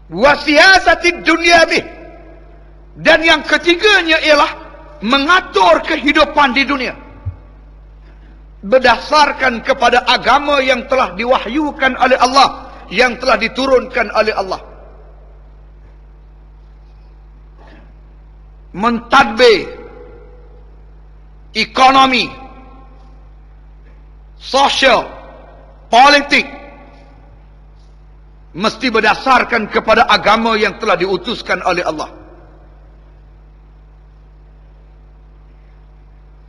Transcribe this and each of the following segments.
Wa siyasatid dunya bih. Dan yang ketiganya ialah mengatur kehidupan di dunia berdasarkan kepada agama yang telah diwahyukan oleh Allah, yang telah diturunkan oleh Allah. Mentadbir ekonomi, sosial, politik mesti berdasarkan kepada agama yang telah diutuskan oleh Allah.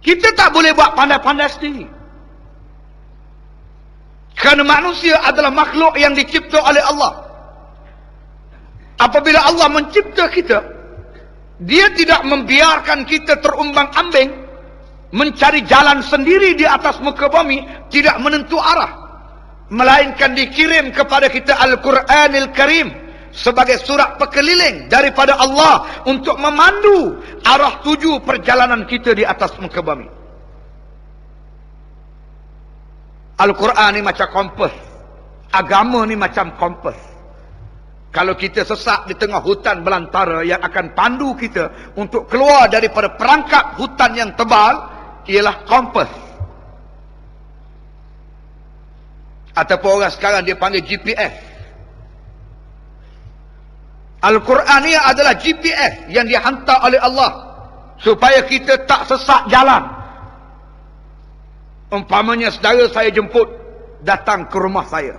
Kita tak boleh buat pandai-pandai sendiri. Kerana manusia adalah makhluk yang dicipta oleh Allah. Apabila Allah mencipta kita, Dia tidak membiarkan kita terumbang-ambing, mencari jalan sendiri di atas muka bumi, tidak menentu arah. Melainkan dikirim kepada kita Al-Quranil Karim sebagai surat pekeliling daripada Allah untuk memandu arah tuju perjalanan kita di atas muka bumi. Al-Quran ni macam kompas. Agama ni macam kompas. Kalau kita sesat di tengah hutan belantara, yang akan pandu kita untuk keluar daripada perangkap hutan yang tebal ialah kompas. Ataupun orang sekarang dia panggil GPS. Al-Quran ni adalah GPS yang dihantar oleh Allah supaya kita tak sesat jalan. Umpamanya saudara saya jemput datang ke rumah saya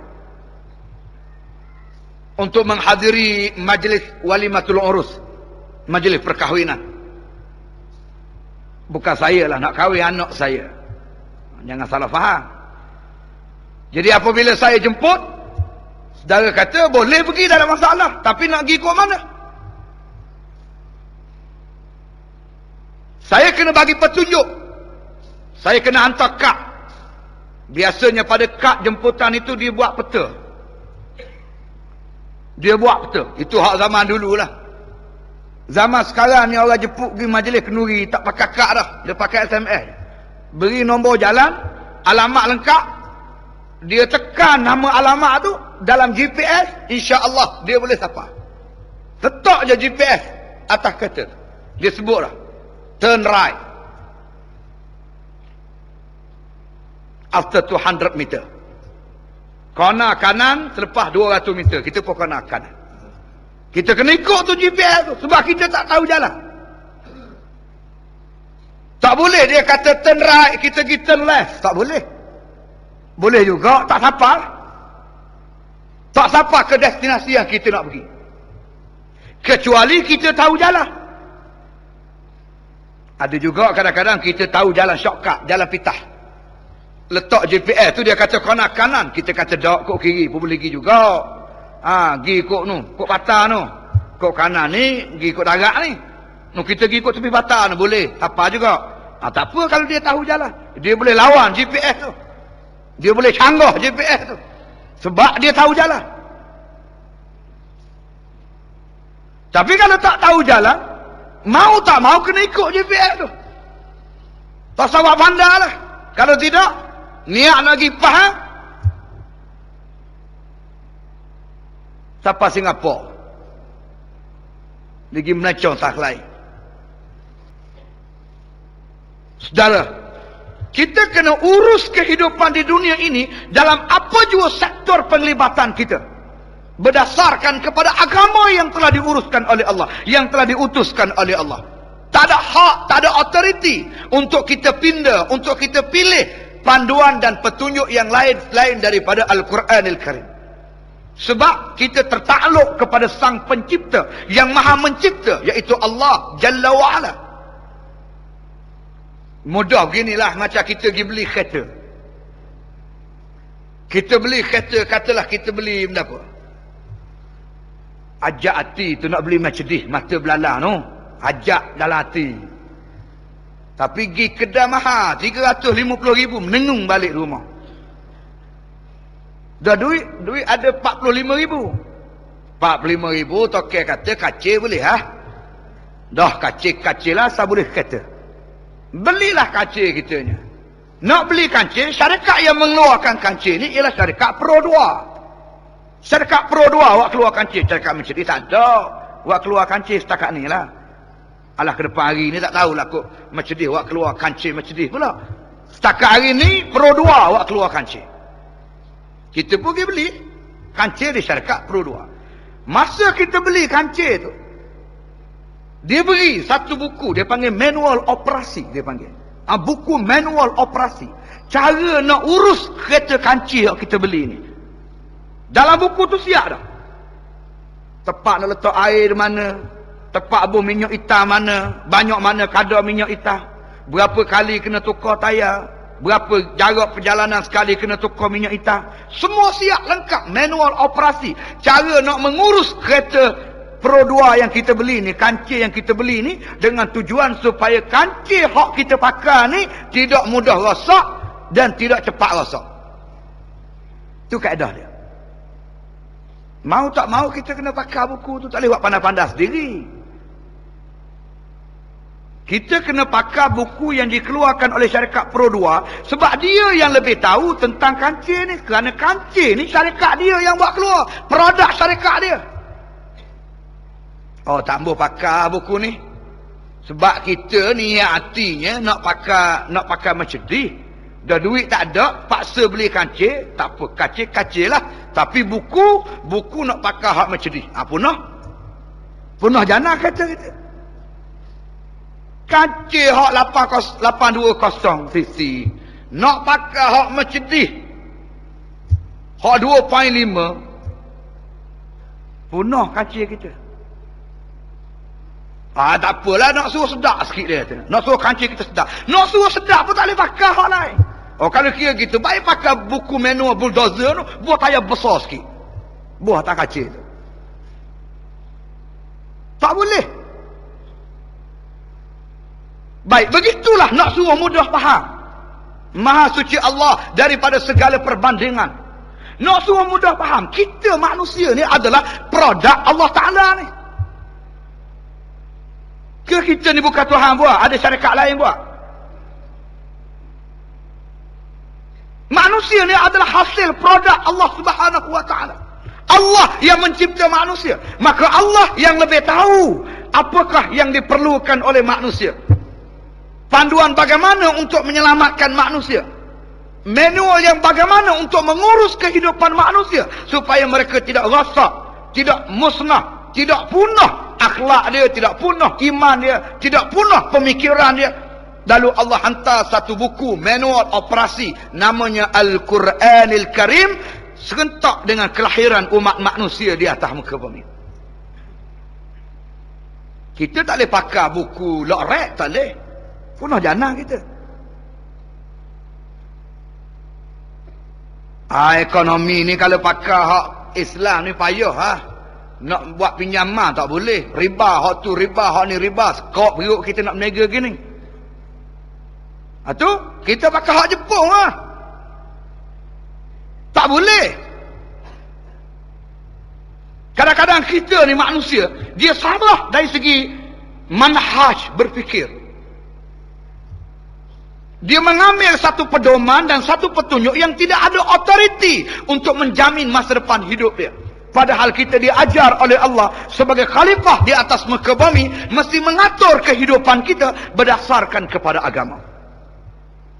untuk menghadiri majlis walimatul urus, majlis perkahwinan. Bukan saya lah nak kahwin anak saya, jangan salah faham. Jadi apabila saya jemput, saudara kata boleh pergi, tak ada masalah, tapi nak pergi ke mana? Saya kena bagi petunjuk. Saya kena hantar kad. Biasanya pada kad jemputan itu dia buat peta. Dia buat peta. Itu hak zaman dululah. Zaman sekarang ni orang jemput pergi majlis kenduri tak pakai kad dah. Dia pakai SMS. Beri nombor jalan, alamat lengkap. Dia tekan nama alamat tu dalam GPS, insya-Allah dia boleh sampai. Letak je GPS atas kereta. Dia sebut dah. Turn right. After 200 meter. Kona kanan selepas 200 meter. Kita pun kona kanan. Kita kena ikut tu GPS tu. Sebab kita tak tahu jalan. Tak boleh dia kata turn right, kita pergi turn left. Tak boleh. Boleh juga, tak sampai. Tak sampai ke destinasi yang kita nak pergi. Kecuali kita tahu jalan. Ada juga kadang-kadang kita tahu jalan shortcut, jalan pitah. Letak GPS tu dia kata kona kanan, kita kata dak kok kiri pun boleh pergi juga. Pergi kok nu, kok patah nu. Kok kanan ni, pergi kok darat ni. Nu kita pergi kok tepi patah nu boleh, apa juga. Tak apa kalau dia tahu jalan. Dia boleh lawan GPS tu. Dia boleh canggah GPS tu. Sebab dia tahu jalan. Tapi kalau tak tahu jalan, mau tak mau kena ikut GPS tu. Tak sawak bandar lah. Kalau tidak, niat nak pergi faham. Siapa Singapura? Lagi menacung tak lain. Saudara, kita kena urus kehidupan di dunia ini dalam apa jua sektor penglibatan kita. Berdasarkan kepada agama yang telah diuruskan oleh Allah, yang telah diutuskan oleh Allah. Tak ada hak, tak ada authority untuk kita pindah, untuk kita pilih panduan dan petunjuk yang lain daripada Al-Quranil Karim. Sebab kita tertakluk kepada Sang Pencipta yang Maha Mencipta, iaitu Allah Jalla wa'ala. Mudah beginilah macam kita pergi beli kereta. Kita beli kereta, katalah kita beli benda apa? Ajak hati tu nak beli Mercedes, mata belalang tu. Ajak dalam hati. Tapi pergi kedai mahal, 350,000, menengung balik rumah. Dah duit ada 45,000. 45,000, token kata kacil boleh ha? Dah kacil lah, saya boleh kata. Belilah kancil kitanya. Nak beli kancil, syarikat yang mengeluarkan kancil ni ialah syarikat Pro 2. Syarikat Pro 2 awak keluar kancil. Syarikat Mercedes tak ada. Awak keluar kancil setakat ni lah. Alah ke depan hari ni tak tahulah kok Mercedes awak keluar kancil Mercedes pula. Setakat hari ni Pro 2 awak keluar kancil. Kita pergi beli kancil di syarikat Pro 2. Masa kita beli kancil tu, dia beri satu buku, dia panggil manual operasi, dia panggil. Buku manual operasi. Cara nak urus kereta kancil yang kita beli ni. Dalam buku tu siap dah. Tempat nak letak air di mana, tempat buh minyak hitam mana, banyak mana kadar minyak hitam, berapa kali kena tukar tayar, berapa jarak perjalanan sekali kena tukar minyak hitam. Semua siap lengkap, manual operasi. Cara nak mengurus kereta Pro 2 yang kita beli ni, kancil yang kita beli ni, dengan tujuan supaya kancil hak kita pakai ni tidak mudah rosak dan tidak cepat rosak. Itu kaedah dia. Mau tak mau kita kena pakai buku tu, tak boleh buat pandai-pandai sendiri. Kita kena pakai buku yang dikeluarkan oleh syarikat Pro 2 sebab dia yang lebih tahu tentang kancil ni. Kerana kancil ni syarikat dia yang buat keluar, produk syarikat dia. Oh, tak boleh pakai buku ni. Sebab kita ni artinya nak pakai Mercedes. Dah duit tak ada, paksa beli kancil, tak apa, kancil lah. Tapi buku nak pakai hak Mercedes. Punah jana kata kita. Kancil hak 820 cc. Nak pakai hak Mercedes. Hak 2.5. Punah kancil kita. Tak apalah, nak suruh sedap sikit dia kata. Nak suruh kancil kita sedap. Nak suruh sedap pun tak boleh pakai hak lain. Oh, kalau kira gitu, baik pakai buku manual bulldozer tu, buat tayar besar sikit. Buat atas kancil tu. Tak boleh. Baik, begitulah nak suruh mudah faham. Maha suci Allah daripada segala perbandingan. Nak suruh mudah faham. Kita manusia ni adalah produk Allah Ta'ala ni. Ke kita ni bukan Tuhan buat, ada syarikat lain buat. Manusia ni adalah hasil produk Allah Subhanahu wa taala. Allah yang mencipta manusia, maka Allah yang lebih tahu apakah yang diperlukan oleh manusia. Panduan bagaimana untuk menyelamatkan manusia. Manual yang bagaimana untuk mengurus kehidupan manusia supaya mereka tidak rosak, tidak musnah, tidak punah. Akhlak dia tidak punah, iman dia tidak punah, pemikiran dia. Lalu Allah hantar satu buku manual operasi namanya Al-Quranil Karim, serentak dengan kelahiran umat manusia di atas muka bumi. Kita tak boleh pakai buku lokrek, tak boleh. Punah jana kita. Ekonomi ni kalau pakai hak Islam ni payah ha. Nak buat pinjaman tak boleh. Riba, hak tu riba, hak ni riba. Skop perut kita nak meniaga gini. Tu kita pakai hak Jepun lah. Tak boleh. Kadang-kadang kita ni manusia, dia salah dari segi manhaj berfikir. Dia mengambil satu pedoman dan satu petunjuk yang tidak ada otoriti untuk menjamin masa depan hidup dia. Padahal kita diajar oleh Allah sebagai khalifah di atas muka bumi, mesti mengatur kehidupan kita berdasarkan kepada agama.